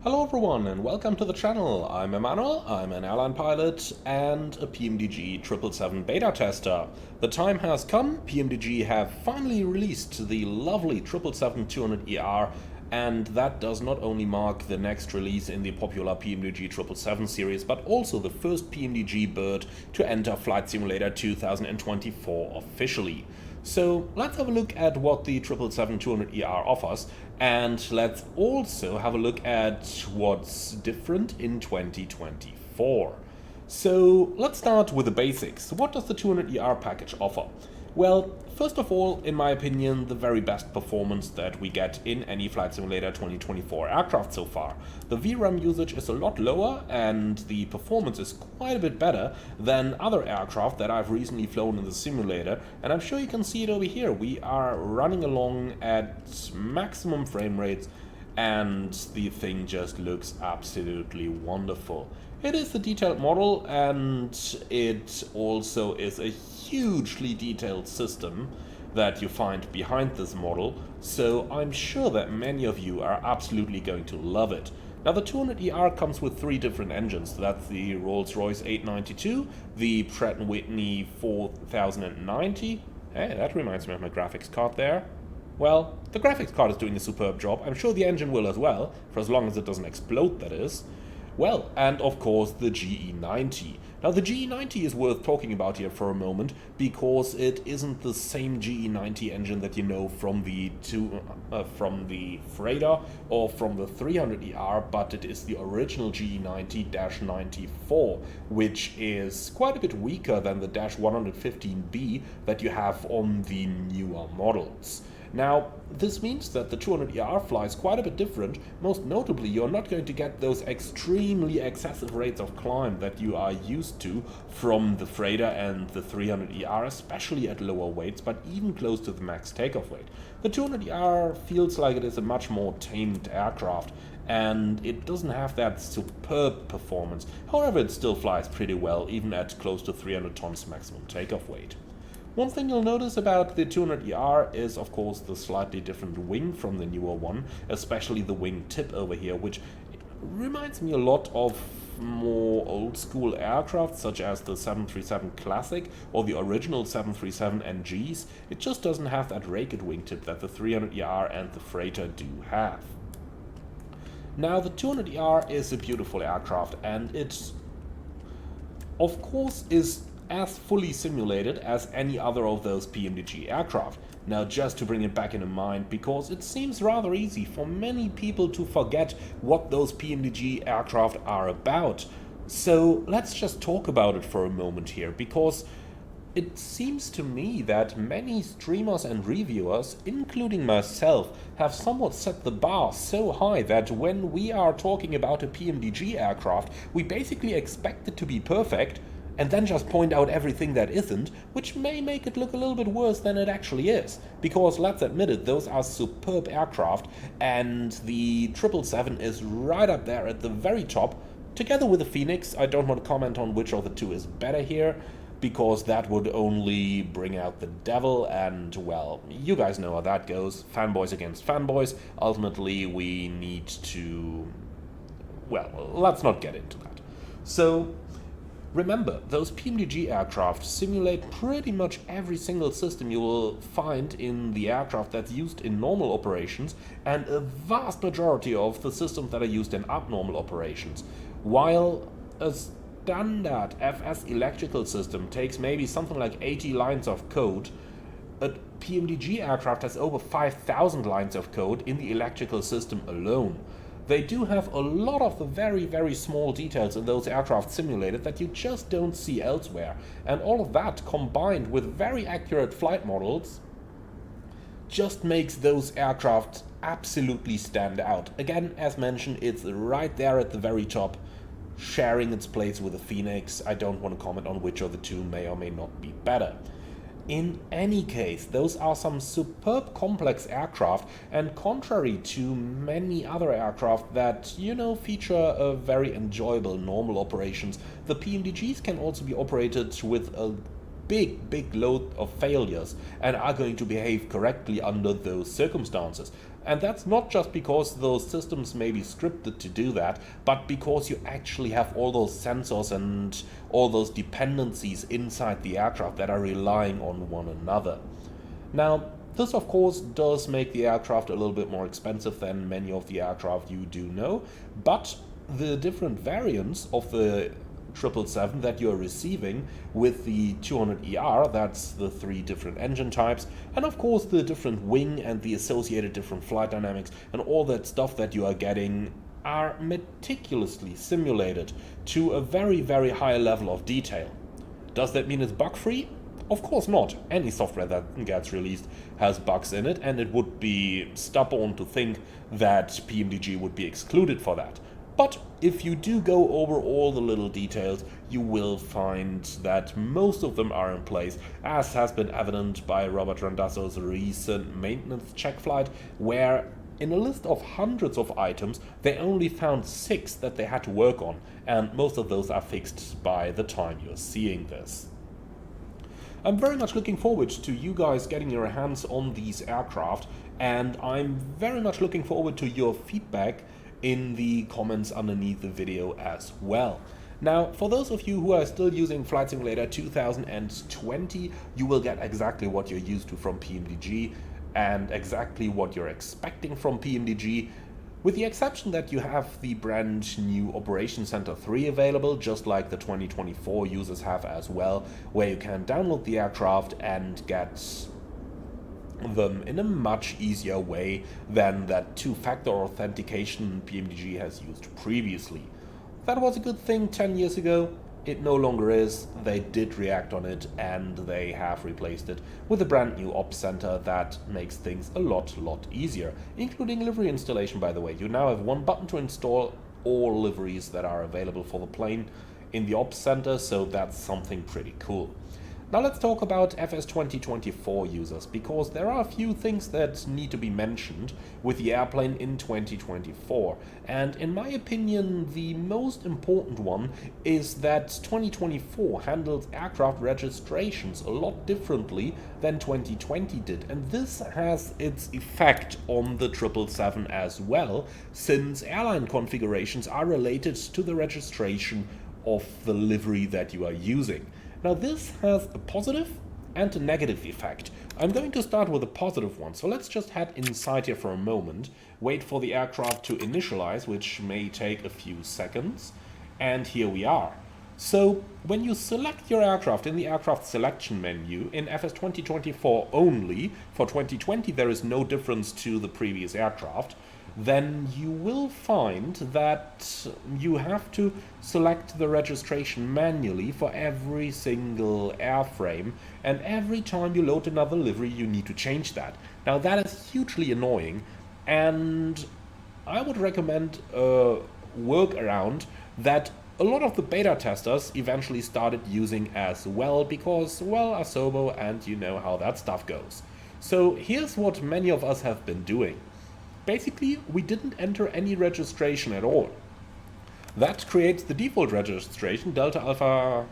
Hello everyone and welcome to the channel. I'm Emmanuel, I'm an airline pilot and a PMDG 777 beta tester. The time has come, PMDG have finally released the lovely 777-200ER, and that does not only mark the next release in the popular PMDG 777 series, but also the first PMDG bird to enter Flight Simulator 2024 officially. So let's have a look at what the 777-200ER offers, and let's also have a look at what's different in 2024. So let's start with the basics. What does the 200ER package offer? Well, first of all, in my opinion, the very best performance that we get in any Flight Simulator 2024 aircraft so far. The VRAM usage is a lot lower and the performance is quite a bit better than other aircraft that I've recently flown in the simulator, and I'm sure you can see it over here. We are running along at maximum frame rates and the thing just looks absolutely wonderful. It is a detailed model and it also is a hugely detailed system that you find behind this model, so I'm sure that many of you are absolutely going to love it. Now the 200ER comes with three different engines. That's the Rolls-Royce 892, the Pratt & Whitney 4090. Hey, that reminds me of my graphics card there. Well, the graphics card is doing a superb job. I'm sure the engine will as well, for as long as it doesn't explode, that is. Well, and of course the GE90. Now the GE90 is worth talking about here for a moment, because it isn't the same GE90 engine that you know from the freighter or from the 300ER, but it is the original GE90-94, which is quite a bit weaker than the -115B that you have on the newer models. Now, this means that the 200ER flies quite a bit different. Most notably, you're not going to get those extremely excessive rates of climb that you are used to from the freighter and the 300ER, especially at lower weights, but even close to the max takeoff weight. The 200ER feels like it is a much more tamed aircraft, and it doesn't have that superb performance. However, it still flies pretty well, even at close to 300 tons maximum takeoff weight. One thing you'll notice about the 200ER is, of course, the slightly different wing from the newer one, especially the wing tip over here, which reminds me a lot of more old-school aircraft, such as the 737 Classic or the original 737 NGs. It just doesn't have that raked wingtip that the 300ER and the freighter do have. Now, the 200ER is a beautiful aircraft, and it, of course, is as fully simulated as any other of those PMDG aircraft. Now, just to bring it back into mind, because it seems rather easy for many people to forget what those PMDG aircraft are about. So let's just talk about it for a moment here, because it seems to me that many streamers and reviewers, including myself, have somewhat set the bar so high that when we are talking about a PMDG aircraft, we basically expect it to be perfect, and then just point out everything that isn't, which may make it look a little bit worse than it actually is. Because let's admit it, those are superb aircraft, and the 777 is right up there at the very top, together with the Phoenix. I don't want to comment on which of the two is better here, because that would only bring out the devil, and, well, you guys know how that goes. Fanboys against fanboys. Ultimately, we need to... well, let's not get into that. So, remember, those PMDG aircraft simulate pretty much every single system you will find in the aircraft that's used in normal operations, and a vast majority of the systems that are used in abnormal operations. While a standard FS electrical system takes maybe something like 80 lines of code, a PMDG aircraft has over 5,000 lines of code in the electrical system alone. They do have a lot of the very, very small details in those aircraft simulated that you just don't see elsewhere. And all of that, combined with very accurate flight models, just makes those aircraft absolutely stand out. Again, as mentioned, it's right there at the very top, sharing its place with the Phoenix. I don't want to comment on which of the two may or may not be better. In any case, those are some superb complex aircraft, and contrary to many other aircraft that, you know, feature a very enjoyable normal operations, the PMDGs can also be operated with a big load of failures and are going to behave correctly under those circumstances. And that's not just because those systems may be scripted to do that, but because you actually have all those sensors and all those dependencies inside the aircraft that are relying on one another. Now, this of course does make the aircraft a little bit more expensive than many of the aircraft you do know, but the different variants of the 777 that you're receiving with the 200ER, that's the 3 different engine types, and of course the different wing and the associated different flight dynamics and all that stuff that you are getting are meticulously simulated to a very high level of detail. Does that mean it's bug-free? Of course not. Any software that gets released has bugs in it, and it would be stubborn to think that PMDG would be excluded for that. But if you do go over all the little details, you will find that most of them are in place, as has been evident by Robert Randazzo's recent maintenance check flight, where in a list of hundreds of items, they only found 6 that they had to work on, and most of those are fixed by the time you're seeing this. I'm very much looking forward to you guys getting your hands on these aircraft, and I'm very much looking forward to your feedback in the comments underneath the video as well. Now, for those of you who are still using Flight Simulator 2020, you will get exactly what you're used to from PMDG and exactly what you're expecting from PMDG, with the exception that you have the brand new Operation Center 3 available, just like the 2024 users have as well, where you can download the aircraft and get them in a much easier way than that 2-factor authentication PMDG has used previously. That was a good thing 10 years ago. It no longer is. They did react on it, and they have replaced it with a brand new Ops Center that makes things a lot easier, including livery installation, by the way. You now have one button to install all liveries that are available for the plane in the Ops Center, so that's something pretty cool. Now let's talk about FS 2024 users, because there are a few things that need to be mentioned with the airplane in 2024. And in my opinion, the most important one is that 2024 handles aircraft registrations a lot differently than 2020 did. And this has its effect on the 777 as well, since airline configurations are related to the registration of the livery that you are using. Now this has a positive and a negative effect. I'm going to start with a positive one, so let's just head inside here for a moment, wait for the aircraft to initialize, which may take a few seconds, and here we are. So when you select your aircraft in the aircraft selection menu in FS 2024 only, for 2020 there is no difference to the previous aircraft, then you will find that you have to select the registration manually for every single airframe, and every time you load another livery you need to change that. Now that is hugely annoying, and I would recommend a workaround that a lot of the beta testers eventually started using as well, because, well, Asobo, and you know how that stuff goes. So here's what many of us have been doing. Basically, we didn't enter any registration at all. That creates the default registration, Delta Alpha...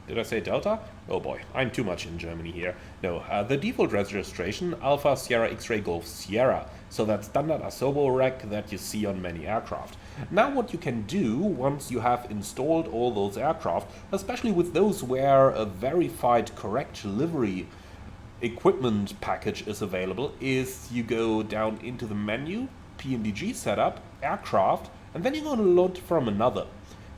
Did I say Delta? Oh boy, I'm too much in Germany here. No, the default registration, Alpha Sierra X-Ray Golf Sierra. So that standard Asobo rec that you see on many aircraft. Now what you can do, once you have installed all those aircraft, especially with those where a verified correct livery equipment package is available, is you go down into the menu, PMDG setup, aircraft, and then you're going to load from another.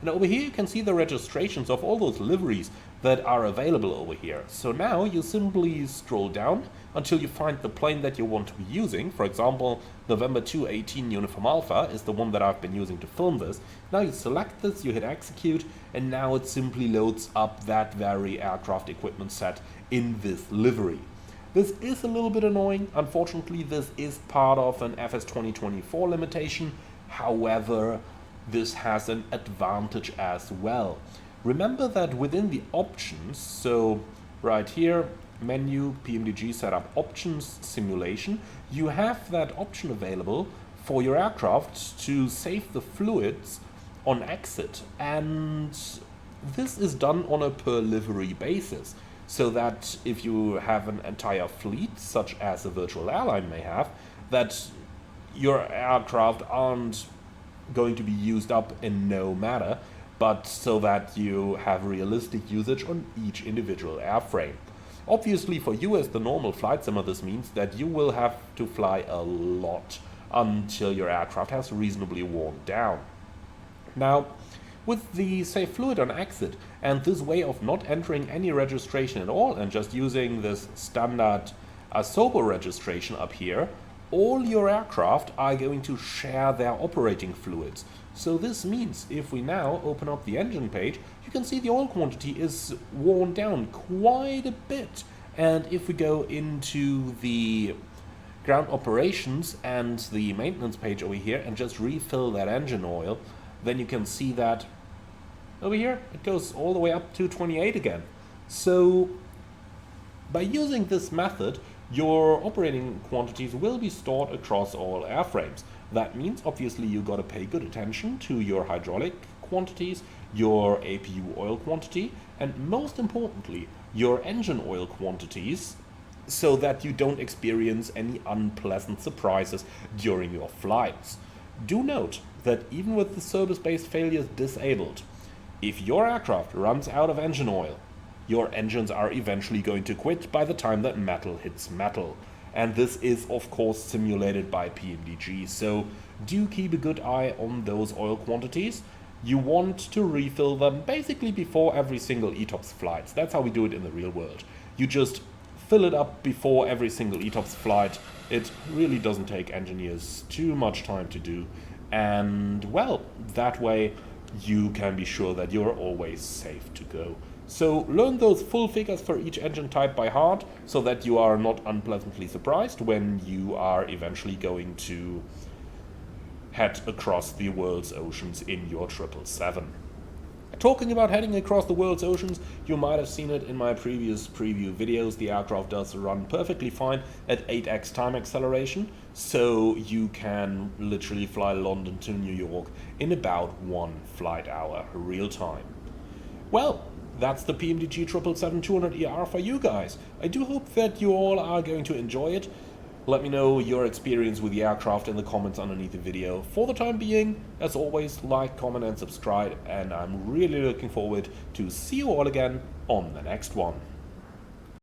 And over here you can see the registrations of all those liveries that are available over here. So now you simply scroll down until you find the plane that you want to be using. For example, November 218 Uniform Alpha is the one that I've been using to film this. Now you select this, you hit execute, and now it simply loads up that very aircraft equipment set in this livery. This is a little bit annoying. Unfortunately, this is part of an FS 2024 limitation. However, this has an advantage as well. Remember that within the options, so right here, menu, PMDG setup options, simulation, you have that option available for your aircraft to save the fluids on exit, and this is done on a per livery basis. so that if you have an entire fleet, such as a virtual airline may have, that your aircraft aren't going to be used up in no matter, but so that you have realistic usage on each individual airframe. Obviously for you as the normal flight simmer, this means that you will have to fly a lot until your aircraft has reasonably worn down. Now, with the safe fluid on exit and this way of not entering any registration at all and just using this standard Asobo registration up here, all your aircraft are going to share their operating fluids. So this means if we now open up the engine page, you can see the oil quantity is worn down quite a bit. And if we go into the ground operations and the maintenance page over here and just refill that engine oil, then you can see that over here it goes all the way up to 28 again. So by using this method, your operating quantities will be stored across all airframes. That means obviously you got to pay good attention to your hydraulic quantities, your APU oil quantity, and most importantly, your engine oil quantities, so that you don't experience any unpleasant surprises during your flights. Do note that even with the service-based failures disabled, if your aircraft runs out of engine oil, your engines are eventually going to quit by the time that metal hits metal. And this is of course simulated by PMDG, so do keep a good eye on those oil quantities. You want to refill them basically before every single ETOPS flight. That's how we do it in the real world. You just fill it up before every single ETOPS flight. It really doesn't take engineers too much time to do, and well, that way you can be sure that you're always safe to go. So learn those full figures for each engine type by heart, so that you are not unpleasantly surprised when you are eventually going to head across the world's oceans in your 777. Talking about heading across the world's oceans, you might have seen it in my previous preview videos. The aircraft does run perfectly fine at 8x time acceleration, so you can literally fly London to New York in about 1 flight hour real time. Well, that's the PMDG 777-200ER for you guys. I do hope that you all are going to enjoy it. Let me know your experience with the aircraft in the comments underneath the video. For the time being, as always, like, comment and subscribe, and I'm really looking forward to see you all again on the next one.